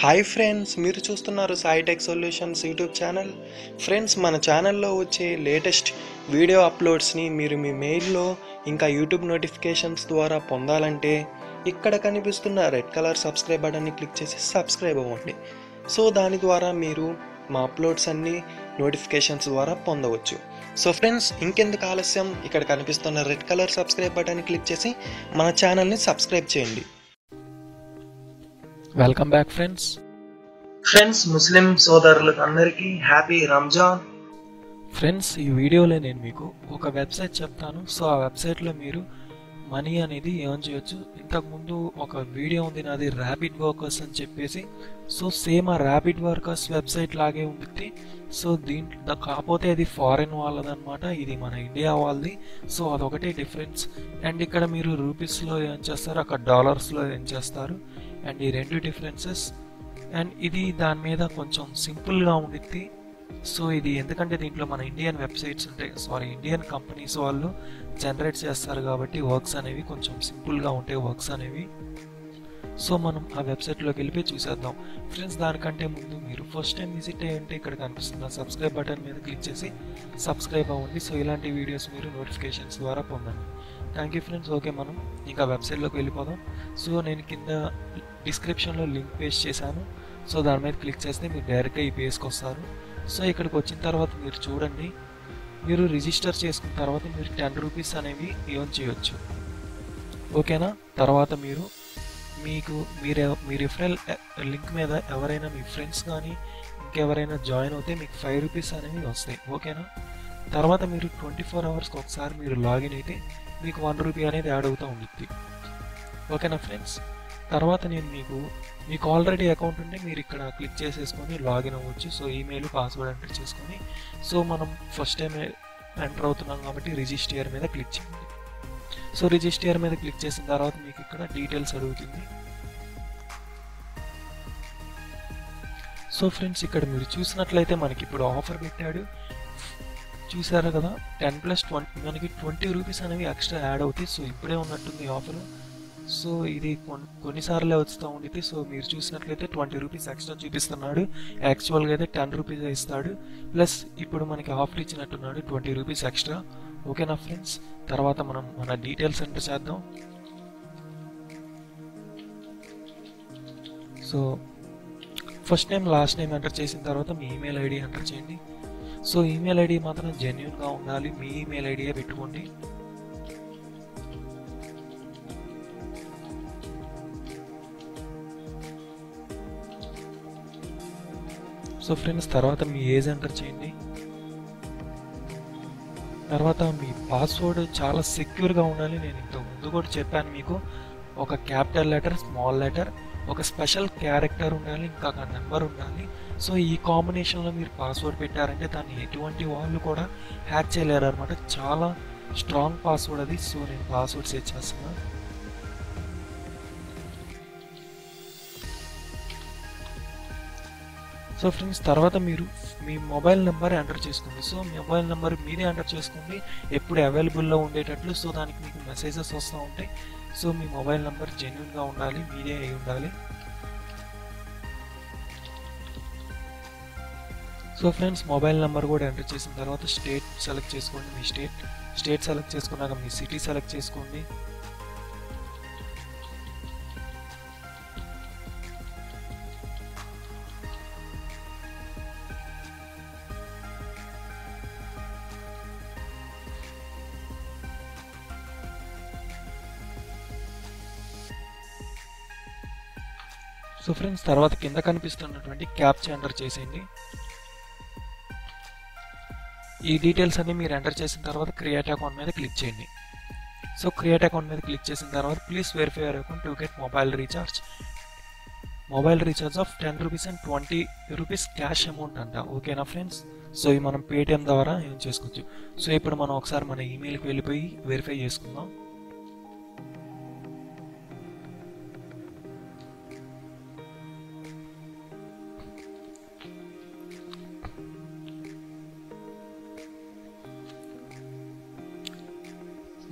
Hi friends, మీరు చూస్తున్నారు Sai tech solutions YouTube channel. Friends, మన ఛానల్లో వచ్చే లేటెస్ట్ వీడియో అప్లోడ్స్ని మీరు మీ మెయిల్లో ఇంకా యూట్యూబ్ నోటిఫికేషన్స్ ద్వారా పొందాలంటే ఇక్కడ కనిపిస్తున్న రెడ్ కలర్ సబ్స్క్రైబ్ బటన్ని క్లిక్ చేసి సబ్స్క్రైబ్ అవ్వండి. సో దాని ద్వారా మీరు మా అప్లోడ్స్ అన్ని నోటిఫికేషన్స్ ద్వారా పొందవచ్చు. సో ఫ్రెండ్స్, ఇంకెందుకు ఆలస్యం, ఇక్కడ కనిపిస్తున్న రెడ్ కలర్ సబ్స్క్రైబ్ బటన్ని క్లిక్ చేసి మన ఛానల్ని సబ్స్క్రైబ్ చేయండి. వెల్కమ్ బ్యాక్ ఫ్రెండ్స్, ముస్లిం సోదరులకు అందరికీ హ్యాపీ రంజాన్. ఫ్రెండ్స్, ఈ వీడియోలో నేను మీకు ఒక వెబ్సైట్ చెప్తాను. సో ఆ వెబ్సైట్లో మీరు మనీ అనేది ఎర్న్ చేయొచ్చు. ఇంతకుముందు ఒక వీడియో ఉంది నాది, ర్యాపిడ్ వర్కర్స్ అని చెప్పేసి. సో సేమ్ ఆ ర్యాపిడ్ వర్కర్స్ వెబ్సైట్ లాగే ఉంటుంది. సో దీంట్లో కాకపోతే అది ఫారెన్ వాళ్ళదన్నమాట, ఇది మన ఇండియా వాళ్ళది. సో అదొకటే డిఫరెన్స్. అండ్ ఇక్కడ మీరు రూపీస్లో ఎర్న్ చేస్తారు, అక్కడ డాలర్స్లో ఎర్న్ చేస్తారు. అండ్ ఈ రెండు డిఫరెన్సెస్. అండ్ ఇది దాని మీద కొంచెం సింపుల్గా ఉండిద్ది. సో ఇది ఎందుకంటే దీంట్లో మన ఇండియన్ వెబ్సైట్స్ ఉంటాయి, ఇండియన్ కంపెనీస్ వాళ్ళు జనరేట్ చేస్తారు కాబట్టి వర్క్స్ అనేవి కొంచెం సింపుల్గా ఉంటాయి వర్క్స్ అనేవి. సో మనం ఆ వెబ్సైట్లోకి వెళ్ళిపోయి చూసేద్దాం. ఫ్రెండ్స్, దానికంటే ముందు మీరు ఫస్ట్ టైం విజిట్ అయ్యంటే ఇక్కడ కనిపిస్తున్న సబ్స్క్రైబ్ బటన్ మీద క్లిక్ చేసి సబ్స్క్రైబ్ అవ్వండి. సో ఇలాంటి వీడియోస్ మీరు నోటిఫికేషన్స్ ద్వారా పొందండి. Thank you friends. ఓకే, మనం ఇంకా వెబ్సైట్లోకి వెళ్ళిపోదాం. సో నేను కింద డిస్క్రిప్షన్లో లింక్ పేస్ట్ చేశాను. సో దాని మీద క్లిక్ చేస్తే మీరు డైరెక్ట్గా ఈ పేజ్కి వస్తారు. సో ఇక్కడికి వచ్చిన తర్వాత మీరు చూడండి, మీరు రిజిస్టర్ చేసుకున్న తర్వాత మీరు 10 రూపీస్ అనేవి ఎర్న్ చేయొచ్చు. ఓకేనా? తర్వాత మీరు మీ రిఫరల్ లింక్ మీద ఎవరైనా మీ ఫ్రెండ్స్ కానీ ఇంకెవరైనా జాయిన్ అవుతే మీకు 5 రూపీస్ అనేవి వస్తాయి. ఓకేనా? తర్వాత మీరు 24 అవర్స్కి ఒకసారి మీరు లాగిన్ అయితే మీకు 1 రూపీ అనేది యాడ్ అవుతూ ఉంటుంది. ఓకేనా ఫ్రెండ్స్? తర్వాత నేను మీకు ఆల్రెడీ అకౌంట్ ఉంటే మీరు ఇక్కడ క్లిక్ చేసేసుకొని లాగిన్ అవ్వచ్చు. సో ఈమెయిల్ పాస్వర్డ్ ఎంటర్ చేసుకొని, సో మనం ఫస్ట్ టైం ఎంటర్ అవుతున్నాం కాబట్టి రిజిస్టర్ మీద క్లిక్ చేయండి. సో రిజిస్టర్ మీద క్లిక్ చేసిన తర్వాత మీకు ఇక్కడ డీటెయిల్స్ అడుగుతుంది. సో ఫ్రెండ్స్, ఇక్కడ మీరు చూసినట్లయితే మనకి ఇప్పుడు ఆఫర్ పెట్టాడు, చూసారా కదా, 10+20 మనకి 20 రూపీస్ అనేవి ఎక్స్ట్రా యాడ్ అవుతాయి. సో ఇప్పుడే ఉన్నట్టుంది ఆఫర్. సో ఇది కొన్నిసార్లే వస్తూ ఉంటుంది. సో మీరు చూసినట్లయితే 20 రూపీస్ ఎక్స్ట్రా చూపిస్తున్నాడు, యాక్చువల్గా అయితే 10 రూపీస్ ఇస్తాడు. ప్లస్ ఇప్పుడు మనకి ఆఫర్ ఇచ్చినట్టున్నాడు 20 రూపీస్ ఎక్స్ట్రా. ఓకేనా ఫ్రెండ్స్? తర్వాత మనం మన డీటెయిల్స్ ఎంటర్ చేద్దాం. So first name last name enter చేసిన తర్వాత మీ ఈమెయిల్ ఐడి ఎంటర్ చేయండి. సో ఈమెయిల్ ఐడి మాత్రం జెన్యూన్గా ఉండాలి, మీ ఈమెయిల్ ఐడియే పెట్టుకోండి. సో ఫ్రెండ్స్, తర్వాత మీ ఏజ్ ఎంటర్ చేయండి. తర్వాత మీ పాస్వర్డ్ చాలా సెక్యూర్గా ఉండాలి. నేను ఇంతకు ముందు కూడా చెప్పాను మీకు, ఒక క్యాపిటల్ లెటర్, స్మాల్ లెటర్, ఒక స్పెషల్ క్యారెక్టర్ ఉండాలి, ఇంకా ఒక నెంబర్ ఉండాలి. సో ఈ కాంబినేషన్లో మీరు పాస్వర్డ్ పెట్టారంటే దాన్ని ఎటువంటి వాళ్ళు కూడా హ్యాక్ చేయలేరు అనమాట. చాలా స్ట్రాంగ్ పాస్వర్డ్ అది. సో నేను పాస్వర్డ్ సెట్ చేస్తున్నాను. సో ఫ్రెండ్స్, తర్వాత మీరు మీ మొబైల్ నెంబర్ ఎంటర్ చేసుకోండి. సో మొబైల్ నెంబర్ మీరే ఎంటర్ చేసుకోండి, ఎప్పుడు అవైలబుల్లో ఉండేటట్లు. సో దానికి మీకు మెసేజెస్ వస్తూ ఉంటాయి. సో మీ మొబైల్ నెంబర్ జెన్యూన్గా ఉండాలి, మీరే అయి ఉండాలి. సో ఫ్రెండ్స్, మొబైల్ నెంబర్ కూడా ఎంటర్ చేసిన తర్వాత స్టేట్ సెలెక్ట్ చేసుకోండి. మీ స్టేట్ సెలెక్ట్ చేసుకున్నాక మీ సిటీ సెలెక్ట్ చేసుకోండి. సో ఫ్రెండ్స్, తర్వాత కింద కనిపిస్తున్నటువంటి క్యాప్చా ఎంటర్ చేసేయండి. ఈ డీటెయిల్స్ అన్ని మీరు ఎంటర్ చేసిన తర్వాత క్రియేట్ అకౌంట్ మీద క్లిక్ చేయండి. సో క్రియేట్ అకౌంట్ మీద క్లిక్ చేసిన తర్వాత please verify your account to get mobile recharge of 10 rupees and 20 rupees cash amount అంట. ఓకేనా ఫ్రెండ్స్? సో ఇవి మనం పేటిఎం ద్వారా ఏం చేసుకోవచ్చు. సో ఇప్పుడు మనం ఒకసారి మన ఈమెయిల్కి వెళ్ళిపోయి వెరిఫై చేసుకుందాం.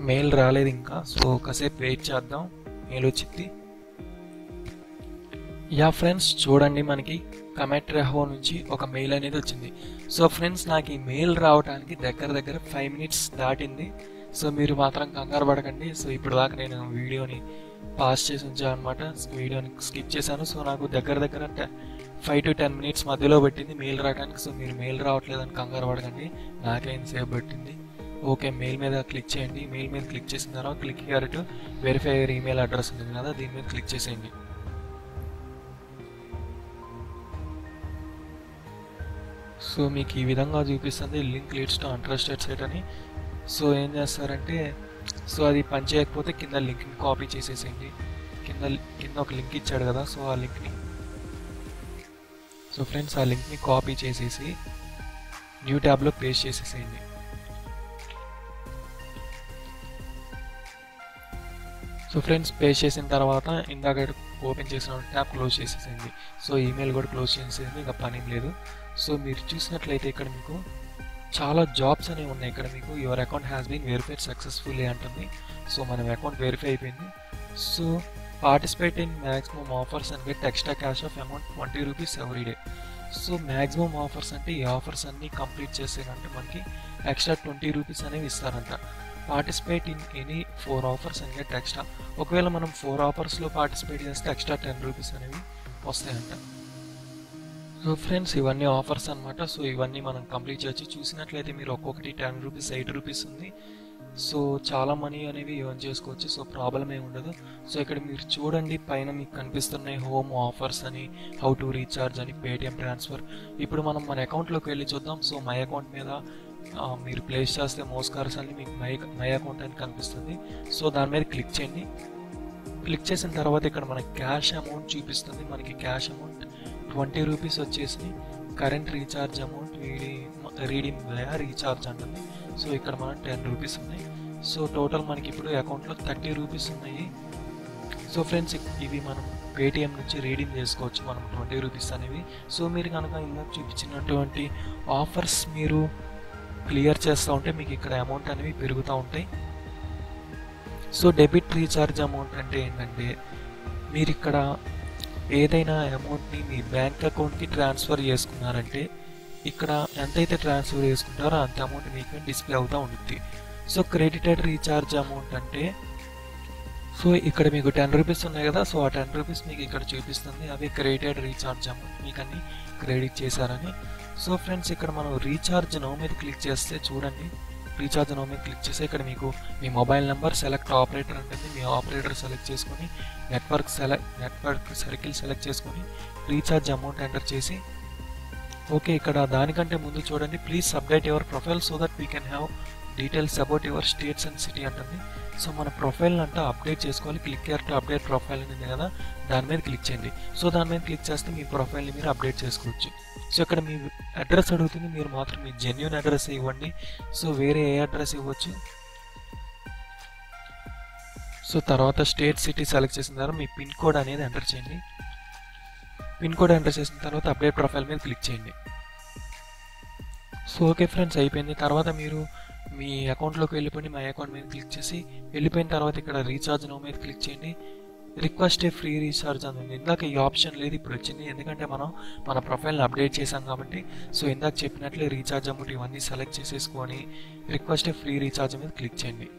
మెయిల్ రాలేదు ఇంకా, సో కాసేపు వెయిట్ చేద్దాం, మెయిల్ వచ్చింది. యా ఫ్రెండ్స్, చూడండి మనకి కమెట్ రెహో నుంచి ఒక మెయిల్ అనేది వచ్చింది. సో ఫ్రెండ్స్, నాకు ఈ మెయిల్ రావడానికి దగ్గర 5 మినిట్స్ దాటింది. సో మీరు మాత్రం కంగారు పడకండి. సో ఇప్పుడు దాకా నేను వీడియోని పాస్ చేసి ఉంచాను అనమాట, వీడియోని స్కిప్ చేశాను. సో నాకు దగ్గర 5 to 10 మినిట్స్ మధ్యలో పెట్టింది మెయిల్ రావడానికి. సో మీరు మెయిల్ రావట్లేదని కంగారు పడకండి, నాకేం సేపు పట్టింది. ఓకే, మెయిల్ మీద క్లిక్ చేయండి. మెయిల్ మీద క్లిక్ చేసిన తర్వాత click here to verify your email address ఉంది కదా, దీని మీద క్లిక్ చేసేయండి. సో మీకు ఈ విధంగా చూపిస్తుంది link leads to untrusted site అని. సో ఏం చేస్తారంటే, సో అది పని చేయకపోతే కింద లింక్ని కాపీ చేసేసేయండి. కింద ఒక లింక్ ఇచ్చాడు కదా, సో ఆ లింక్ని ఫ్రెండ్స్ ఆ లింక్ని కాపీ చేసేసి న్యూ ట్యాబ్లో పేస్ట్ చేసేసేయండి. సో ఫ్రెండ్స్, పేస్ట్ చేసిన తర్వాత ఇందాక ఓపెన్ చేసిన ట్యాబ్ క్లోజ్ చేసేసేయండి. సో ఈమెయిల్ కూడా క్లోజ్ చేసేసింది, ఇంకా పని లేదు. సో మీరు చూసినట్లయితే ఇక్కడ మీకు చాలా జాబ్స్ అనేవి ఉన్నాయి. ఇక్కడ మీకు your account has been verified successfully అంటుంది. సో మన అకౌంట్ వెరిఫై అయిపోయింది. So participate in maximum offers and get extra cash of amount 20 rupees every day. So maximum offers అంటే ఈ ఆఫర్స్ అన్నీ కంప్లీట్ చేసేదంటే మనకి ఎక్స్ట్రా 20 రూపీస్ అనేవి ఇస్తారంట. Participate in any 4 offers and get extra. ఒకవేళ మనం 4 ఆఫర్స్లో పార్టిసిపేట్ చేస్తే ఎక్స్ట్రా 10 రూపీస్ అనేవి వస్తాయంట. సో ఫ్రెండ్స్, ఇవన్నీ ఆఫర్స్ అనమాట. సో ఇవన్నీ మనం కంప్లీట్ చేయొచ్చు. చూసినట్లయితే మీరు ఒక్కొక్కటి 10 రూపీస్ 8 రూపీస్ ఉంది. సో చాలా మనీ అనేవి ఎర్న్ చేసుకోవచ్చు. సో ప్రాబ్లం ఏమి ఉండదు. సో ఇక్కడ మీరు చూడండి, పైన మీకు కనిపిస్తున్నాయి హోమ్ ఆఫర్స్ అని, హౌ టు రీఛార్జ్ అని, పేటిఎం ట్రాన్స్ఫర్. ఇప్పుడు మనం మన అకౌంట్లోకి వెళ్ళి చూద్దాం. సో మై అకౌంట్ మీద మీరు ప్లేస్ చేస్తే మోస్కార్స్ అని మీకు మై అకౌంట్ అని కనిపిస్తుంది. సో దాని మీద క్లిక్ చేయండి. క్లిక్ చేసిన తర్వాత ఇక్కడ మనకి క్యాష్ అమౌంట్ చూపిస్తుంది. మనకి క్యాష్ అమౌంట్ 20 రూపీస్ వచ్చేసి current recharge amount reading via recharge అంటుంది. సో ఇక్కడ మనం 10 రూపీస్ ఉన్నాయి. సో టోటల్ మనకి ఇప్పుడు అకౌంట్లో 30 రూపీస్ ఉన్నాయి. సో ఫ్రెండ్స్, ఇవి మనం పేటిఎం నుంచి రీడింగ్ చేసుకోవచ్చు మనం 20 రూపీస్ అనేవి. సో మీరు కనుక ఇందాక చూపించినటువంటి ఆఫర్స్ మీరు క్లియర్ చేస్తూ ఉంటే మీకు ఇక్కడ అమౌంట్ అనేవి పెరుగుతూ ఉంటాయి. సో డెబిట్ రీఛార్జ్ అమౌంట్ అంటే ఏంటంటే, మీరు ఇక్కడ ఏదైనా అమౌంట్ని మీ బ్యాంక్ అకౌంట్కి ట్రాన్స్ఫర్ చేసుకున్నారంటే ఇక్కడ ఎంతైతే ట్రాన్స్ఫర్ చేసుకుంటారో అంత అమౌంట్ మీకు డిస్ప్లే అవుతూ ఉంటుంది. సో క్రెడిటెడ్ రీఛార్జ్ అమౌంట్ అంటే, సో ఇక్కడ మీకు 10 రూపీస్ ఉన్నాయి కదా, సో ఆ 10 రూపీస్ మీకు ఇక్కడ చూపిస్తుంది. అవి క్రెడిటెడ్ రీఛార్జ్ అమౌంట్, మీకు అన్ని క్రెడిట్ చేశారని. సో ఫ్రెండ్స్, ఇక్కడ మనం రీఛార్జ్ నౌ మీద క్లిక్ చేస్తే చూడండి, రీఛార్జ్ నౌ మీద క్లిక్ చేస్తే ఇక్కడ మీకు మీ మొబైల్ నెంబర్ సెలెక్ట్ ఆపరేటర్ ఉంటుంది. మీ ఆపరేటర్ సెలెక్ట్ చేసుకొని నెట్వర్క్ సర్కిల్ సెలెక్ట్ చేసుకొని రీఛార్జ్ అమౌంట్ ఎంటర్ చేసి ఓకే. ఇక్కడ దానికంటే ముందు చూడండి, please update your profile so that we can have details about your states and city అంటుంది. సో మన ప్రొఫైల్ అంటే అప్డేట్ చేసుకోవాలి. Click here to update profile ఉంది కదా, దాని మీద క్లిక్ చేయండి. సో దాని మీద క్లిక్ చేస్తే మీ ప్రొఫైల్ని మీరు అప్డేట్ చేసుకోవచ్చు. సో ఇక్కడ మీ అడ్రస్ అడుగుతుంది, మీరు మాత్రం మీ జెన్యూన్ అడ్రస్ ఇవ్వండి. సో వేరే ఏ అడ్రస్ ఇవ్వచ్చు. సో తర్వాత స్టేట్ సిటీ సెలెక్ట్ చేసిన తర్వాత మీ పిన్ కోడ్ అనేది ఎంటర్ చేయండి. పిన్ కోడ్ ఎంటర్ చేసిన తర్వాత అప్డేట్ ప్రొఫైల్ మీద క్లిక్ చేయండి. సో ఓకే ఫ్రెండ్స్, అయిపోయింది. తర్వాత మీరు మీ అకౌంట్లోకి వెళ్ళిపోయి మై అకౌంట్ మీద క్లిక్ చేసి వెళ్ళిపోయిన తర్వాత ఇక్కడ రీఛార్జ్ నౌ మీద క్లిక్ చేయండి. రిక్వెస్ట్ ఏ ఫ్రీ రీఛార్జ్ అని ఉంది. ఇందాక ఈ ఆప్షన్ లేదు, ఇప్పుడు వచ్చింది. ఎందుకంటే మనం మన ప్రొఫైల్ని అప్డేట్ చేసాం కాబట్టి. సో ఇందాక చెప్పినట్లే రీఛార్జ్ అమౌంట్ ఇవన్నీ సెలెక్ట్ చేసేసుకొని రిక్వెస్ట్ ఏ ఫ్రీ రీఛార్జ్ మీద క్లిక్ చేయండి.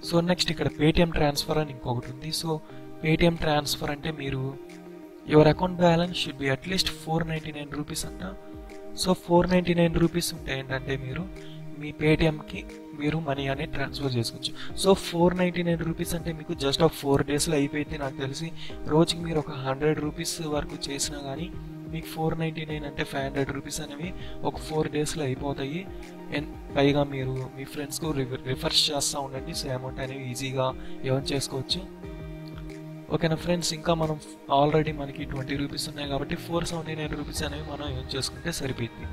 సో నెక్స్ట్ ఇక్కడ పేటిఎం ట్రాన్స్ఫర్ అని ఇంకొకటి ఉంది. సో పేటిఎం ట్రాన్స్ఫర్ అంటే మీరు your account balance should be at least 499 rupees అంట. సో 499 రూపీస్ ఉంటే ఏంటంటే మీరు మీ పేటిఎంకి మీరు మనీ అనేది ట్రాన్స్ఫర్ చేసుకోవచ్చు. సో 499 రూపీస్ అంటే మీకు జస్ట్ ఒక 4 డేస్లో అయిపోయింది. నాకు తెలిసి రోజుకి మీరు ఒక 100 రూపీస్ వరకు చేసినా కానీ మీకు 499 అంటే 500 రూపీస్ అనేవి ఒక 4 డేస్లో అయిపోతాయి. పైగా మీరు మీ ఫ్రెండ్స్కు రిఫర్స్ చేస్తూ ఉండండి. సో అమౌంట్ అనేవి ఈజీగా ఎర్న్ చేసుకోవచ్చు. ఓకేనా ఫ్రెండ్స్, ఇంకా మనం ఆల్రెడీ మనకి 20 రూపీస్ ఉన్నాయి కాబట్టి 479 రూపీస్ అనేవి మనం ఎర్న్ చేసుకుంటే సరిపోయింది.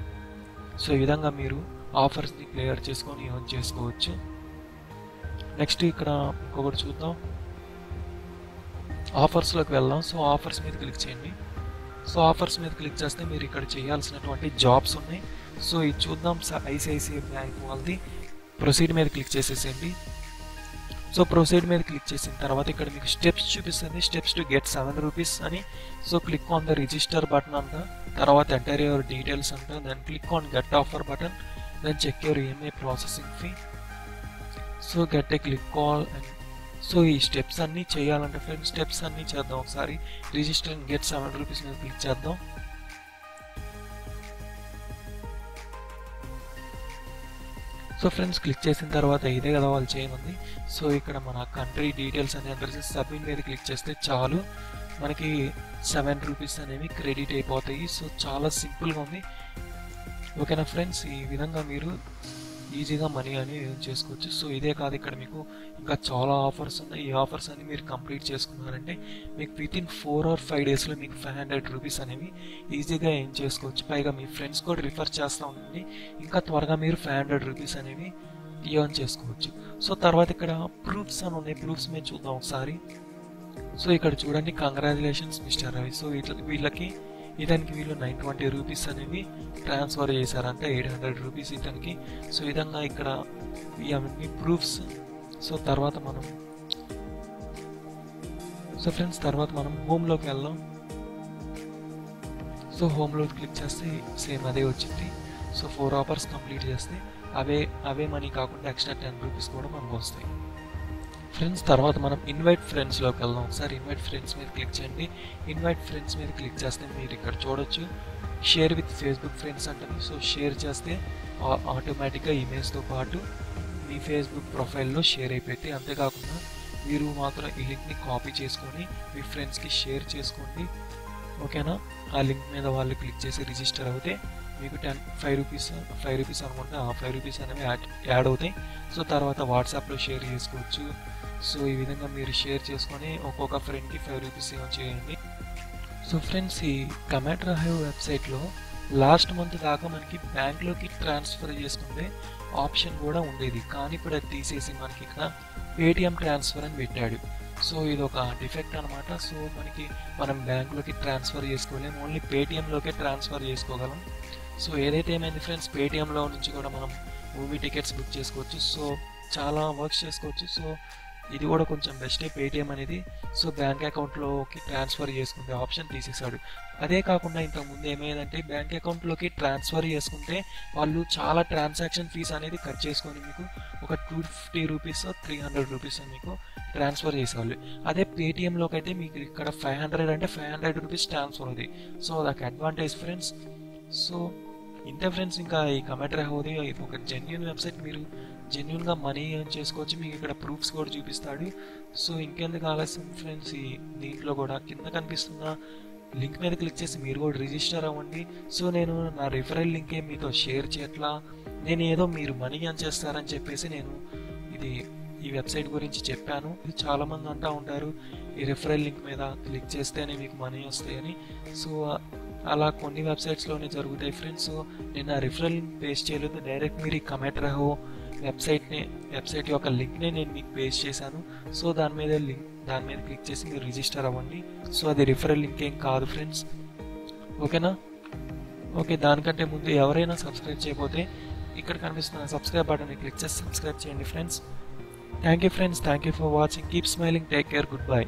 సో ఈ విధంగా మీరు ఆఫర్స్ని క్లియర్ చేసుకొని ఎర్న్ చేసుకోవచ్చు. నెక్స్ట్ ఇక్కడ ఇంకొకటి చూద్దాం, ఆఫర్స్లోకి వెళ్దాం. సో ఆఫర్స్ మీద క్లిక్ చేయండి. సో ఆఫర్స్ మీద క్లిక్ చేస్తే మీరు ఇక్కడ చేయాల్సినటువంటి జాబ్స్ ఉన్నాయి. సో ఇది చూద్దాం. ఐసిఐసిఐ బ్యాంక్ వాళ్ళది ప్రొసీడ్ మీద క్లిక్ చేసేసేయండి. సో ప్రొసీడ్ మీద క్లిక్ చేసిన తర్వాత ఇక్కడ మీకు స్టెప్స్ చూపిస్తుంది, స్టెప్స్ టు గెట్ 7 రూపీస్ అని. So click on the register button అంట, తర్వాత ఎంటర్ యువర్ డీటెయిల్స్ అంట, then click on get offer button, then check your EMI processing fee. So get a click call and so ఈ steps అన్నీ చేయాలంటే friends steps అన్నీ చేద్దాం. ఒకసారి register and get 7 rupees మీద క్లిక్ చేద్దాం. సో ఫ్రెండ్స్ క్లిక్ చేసిన తర్వాత ఇదే కదా వాళ్ళు చేయనుంది. సో ఇక్కడ మన కంట్రీ డీటెయిల్స్ అని ఎంటర్ చేసి సబ్మిట్ మీద క్లిక్ చేస్తే చాలు, మనకి 7 రూపీస్ అనేవి క్రెడిట్ అయిపోతాయి. సో చాలా సింపుల్గా ఉంది. ఓకేనా ఫ్రెండ్స్, ఈ విధంగా మీరు ఈజీగా మనీ అని ఎర్న్ చేసుకోవచ్చు. సో ఇదే కాదు, ఇక్కడ మీకు ఇంకా చాలా ఆఫర్స్ ఉన్నాయి. ఈ ఆఫర్స్ అన్ని మీరు కంప్లీట్ చేసుకున్నారంటే మీకు వితిన్ 4 or 5 డేస్లో మీకు 500 రూపీస్ అనేవి ఈజీగా ఎర్న్ చేసుకోవచ్చు. పైగా మీ ఫ్రెండ్స్ కూడా రిఫర్ చేస్తూ ఉండండి, ఇంకా త్వరగా మీరు 500 రూపీస్ అనేవి ఎర్న్ చేసుకోవచ్చు. సో తర్వాత ఇక్కడ ప్రూఫ్స్ అని ఉన్నాయి, ప్రూఫ్స్ మీద చూద్దాం ఒకసారి. సో ఇక్కడ చూడండి, కంగ్రాచులేషన్స్ మిస్టర్ రవి. సో వీళ్ళకి వీళ్ళు 920 రూపీస్ అనేవి ట్రాన్స్ఫర్ చేశారంటే 800 రూపీస్ ఇతనికి. సో ఈ విధంగా ఇక్కడ ఇవన్నీ ప్రూఫ్స్. సో తర్వాత మనం తర్వాత మనం హోమ్లోకి వెళ్దాం. సో హోమ్లో క్లిక్ చేస్తే సేమ్ అదే వచ్చింది. సో 4 ఆఫర్స్ కంప్లీట్ చేస్తే అవే మనీ కాకుండా ఎక్స్ట్రా 10 రూపీస్ కూడా మనకు వస్తాయి ఫ్రెండ్స్. తర్వాత మనం ఇన్వైట్ ఫ్రెండ్స్లోకి వెళ్దాం. ఒకసారి ఇన్వైట్ ఫ్రెండ్స్ మీద క్లిక్ చేయండి. ఇన్వైట్ ఫ్రెండ్స్ మీద క్లిక్ చేస్తే మీరు ఇక్కడ చూడొచ్చు షేర్ విత్ ఫేస్బుక్ ఫ్రెండ్స్ అంటుంది. సో షేర్ చేస్తే ఆటోమేటిక్గా ఇమేజ్తో పాటు మీ ఫేస్బుక్ ప్రొఫైల్లో షేర్ అయిపోతాయి. అంతేకాకుండా మీరు మాత్రం ఈ లింక్ని కాపీ చేసుకొని మీ ఫ్రెండ్స్కి షేర్ చేసుకోండి. ఓకేనా, ఆ లింక్ మీద వాళ్ళు క్లిక్ చేసి రిజిస్టర్ అవుతే మీకు 5 రూపీస్ అనుకుంటే ఆ 5 రూపీస్ అనేవి యాడ్ అవుతాయి. సో తర్వాత వాట్సాప్లో షేర్ చేసుకోవచ్చు. సో ఈ విధంగా మీరు షేర్ చేసుకొని ఒక్కొక్క ఫ్రెండ్కి 5 రూపీస్ ఏమో చేయండి. సో ఫ్రెండ్స్, ఈ కమాట్రా హైవ్ వెబ్సైట్లో లాస్ట్ మంత్ దాకా మనకి బ్యాంక్లోకి ట్రాన్స్ఫర్ చేసుకుంటే ఆప్షన్ కూడా ఉండేది, కానీ ఇప్పుడు అది తీసేసి మనకి ఇక్కడ పేటిఎం ట్రాన్స్ఫర్ అని పెట్టాడు. సో ఇది ఒక డిఫెక్ట్ అనమాట. సో మనం బ్యాంక్లోకి ట్రాన్స్ఫర్ చేసుకోలేము, ఓన్లీ పేటిఎంలోకే ట్రాన్స్ఫర్ చేసుకోగలం. సో ఏదైతే ఏమైంది ఫ్రెండ్స్, పేటిఎంలో నుంచి కూడా మనం మూవీ టికెట్స్ బుక్ చేసుకోవచ్చు. సో చాలా వర్క్స్ చేసుకోవచ్చు. సో ఇది కూడా కొంచెం బెస్టే పేటిఎం అనేది. సో బ్యాంక్ అకౌంట్లోకి ట్రాన్స్ఫర్ చేసుకుంటే ఆప్షన్ తీసేశాడు. అదే కాకుండా ఇంతకుముందు ఏమైందంటే బ్యాంక్ అకౌంట్లోకి ట్రాన్స్ఫర్ చేసుకుంటే వాళ్ళు చాలా ట్రాన్సాక్షన్ ఫీస్ అనేది కట్ చేసుకొని మీకు ఒక 250 రూపీస్ 300 రూపీస్ మీకు ట్రాన్స్ఫర్ చేసేవాళ్ళు. అదే పేటిఎంలోకి అయితే మీకు ఇక్కడ 500 అంటే 500 రూపీస్ ట్రాన్స్ఫర్ అవుతుంది. సో అదొక అడ్వాంటేజ్ ఫ్రెండ్స్. సో ఇంతే ఫ్రెండ్స్, ఇంకా ఈ కమాట్రా హైవ్ ఒక జెన్యూన్ వెబ్సైట్, మీరు జెన్యూన్గా మనీ ఎర్న్ చేసుకోవచ్చు. మీకు ఇక్కడ ప్రూఫ్స్ కూడా చూపిస్తాడు. సో ఇంకెందుకు ఆలస్యం ఫ్రెండ్స్, ఈ దీంట్లో కూడా కింద కనిపిస్తున్న లింక్ మీద క్లిక్ చేసి మీరు కూడా రిజిస్టర్ అవ్వండి. సో నేను నా రిఫరల్ లింకే మీతో షేర్ చేయట్లా, నేను ఏదో మీరు మనీ ఎర్న్ చేస్తారని చెప్పేసి నేను ఈ వెబ్సైట్ గురించి చెప్పాను. ఇది చాలామంది అంటూ ఉంటారు ఈ రిఫరల్ లింక్ మీద క్లిక్ చేస్తేనే మీకు మనీ వస్తాయని. సో అలా కొన్ని వెబ్సైట్స్లోనే జరుగుతాయి ఫ్రెండ్స్. సో నేను ఆ రిఫరల్ లింక్ పేస్ట్ చేయలేదు, డైరెక్ట్ మీరు ఈ కమాట్రా హైవ్ వెబ్సైట్ యొక్క లింక్నే నేను మీకు పేస్ట్ చేశాను. సో దాని మీద క్లిక్ చేసి మీరు రిజిస్టర్ అవ్వండి. సో అది రిఫరల్ లింక్ ఏం కాదు ఫ్రెండ్స్. ఓకేనా, ఓకే. దానికంటే ముందు ఎవరైనా సబ్స్క్రైబ్ చేయకపోతే ఇక్కడ కనిపిస్తున్న సబ్స్క్రైబ్ బటన్ని క్లిక్ చేసి సబ్స్క్రైబ్ చేయండి friends. Thank you friends, thank you for watching. Keep smiling, take care, good bye.